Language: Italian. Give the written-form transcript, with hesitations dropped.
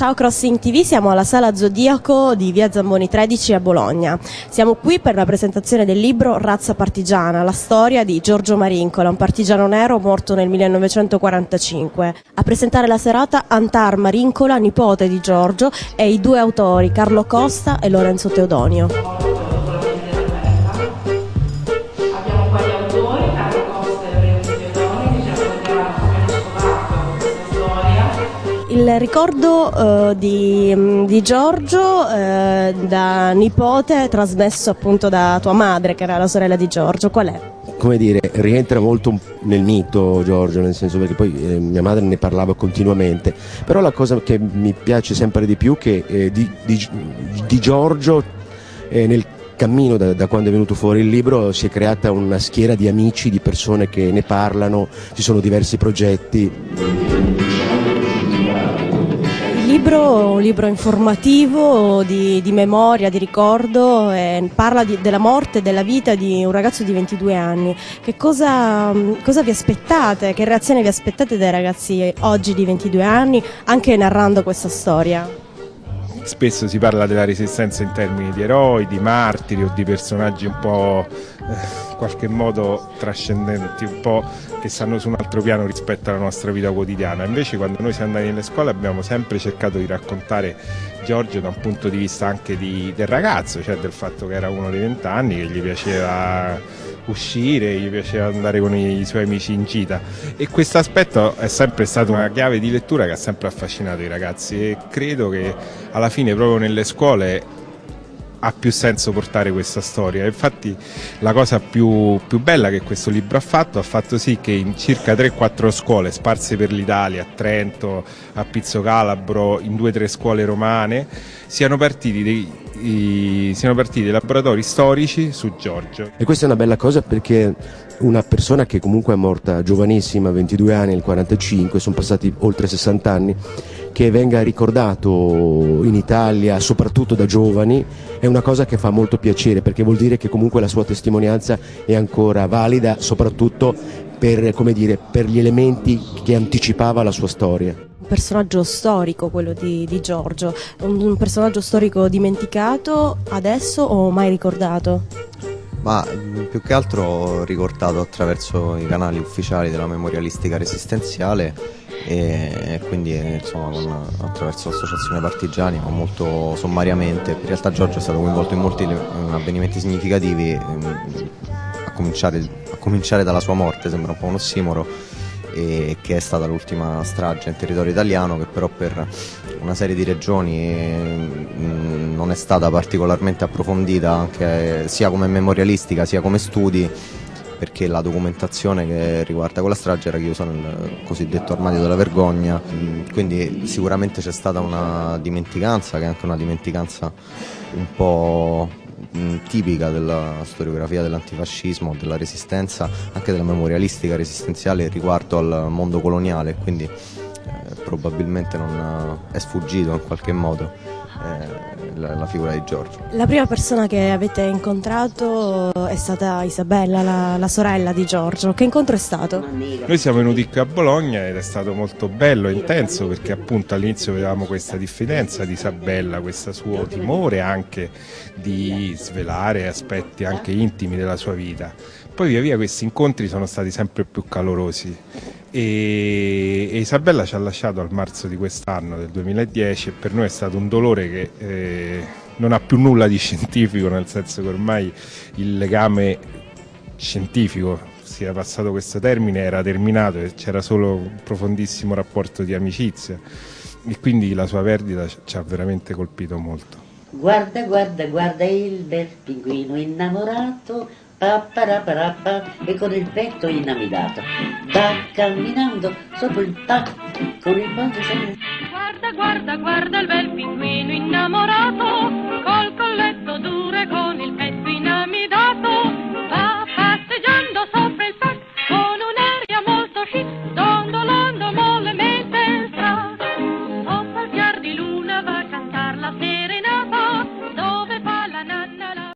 Ciao Crossing TV, siamo alla Sala Zodiaco di via Zamboni 13 a Bologna. Siamo qui per la presentazione del libro Razza partigiana, la storia di Giorgio Marincola, un partigiano nero morto nel 1945. A presentare la serata Antar Marincola, nipote di Giorgio, e i due autori, Carlo Costa e Lorenzo Teodonio. Il ricordo di Giorgio da nipote trasmesso appunto da tua madre, che era la sorella di Giorgio, qual è? Come dire, rientra molto nel mito Giorgio, nel senso perché poi mia madre ne parlava continuamente, però la cosa che mi piace sempre di più è che di Giorgio nel cammino da quando è venuto fuori il libro si è creata una schiera di amici, di persone che ne parlano, ci sono diversi progetti. Il libro è un libro informativo, di memoria, di ricordo, parla della morte e della vita di un ragazzo di 22 anni. Che cosa vi aspettate? Che reazione vi aspettate dai ragazzi oggi di 22 anni, anche narrando questa storia? Spesso si parla della resistenza in termini di eroi, di martiri o di personaggi un po' in qualche modo trascendenti, un po' che stanno su un altro piano rispetto alla nostra vita quotidiana. Invece quando noi siamo andati nelle scuole abbiamo sempre cercato di raccontare Giorgio da un punto di vista anche del ragazzo, cioè del fatto che era uno dei 20 anni, che gli piaceva uscire, gli piaceva andare con i suoi amici in gita, e questo aspetto è sempre stato una chiave di lettura che ha sempre affascinato i ragazzi, e credo che alla fine proprio nelle scuole ha più senso portare questa storia. Infatti la cosa più bella che questo libro ha fatto sì che in circa 3-4 scuole sparse per l'Italia, a Trento, a Pizzo Calabro, in 2-3 scuole romane, siano partiti dei laboratori storici su Giorgio. E questa è una bella cosa perché una persona che comunque è morta giovanissima, 22 anni, nel 45, sono passati oltre 60 anni, che venga ricordato in Italia soprattutto da giovani è una cosa che fa molto piacere, perché vuol dire che comunque la sua testimonianza è ancora valida, soprattutto per, come dire, per gli elementi che anticipava la sua storia. Un personaggio storico quello di Giorgio, un personaggio storico dimenticato adesso o mai ricordato? Ma più che altro ricordato attraverso i canali ufficiali della memorialistica resistenziale e quindi insomma attraverso l'associazione partigiani, ma molto sommariamente. In realtà Giorgio è stato coinvolto in molti avvenimenti significativi, a cominciare dalla sua morte, sembra un po' un ossimoro, e che è stata l'ultima strage in territorio italiano, che però per una serie di ragioni non è stata particolarmente approfondita anche sia come memorialistica sia come studi, perché la documentazione che riguarda quella strage era chiusa nel cosiddetto armadio della vergogna, quindi sicuramente c'è stata una dimenticanza, che è anche una dimenticanza un po' tipica della storiografia dell'antifascismo, della resistenza, anche della memorialistica resistenziale riguardo al mondo coloniale, quindi probabilmente non è sfuggito in qualche modo la figura di Giorgio. La prima persona che avete incontrato è stata Isabella, la sorella di Giorgio. Che incontro è stato? Noi siamo venuti qui a Bologna ed è stato molto bello e intenso, perché appunto all'inizio vedevamo questa diffidenza di Isabella, questo suo timore anche di svelare aspetti anche intimi della sua vita. Poi via via questi incontri sono stati sempre più calorosi e Isabella ci ha lasciato al marzo di quest'anno, del 2010, e per noi è stato un dolore che non ha più nulla di scientifico, nel senso che ormai il legame scientifico, sia passato questo termine, era terminato e c'era solo un profondissimo rapporto di amicizia, e quindi la sua perdita ci ha veramente colpito molto. Guarda, guarda, guarda il bel pinguino innamorato, e con il petto inamidato va camminando sopra il tacco con il ponte. Guarda, guarda, guarda il bel pinguino innamorato col colletto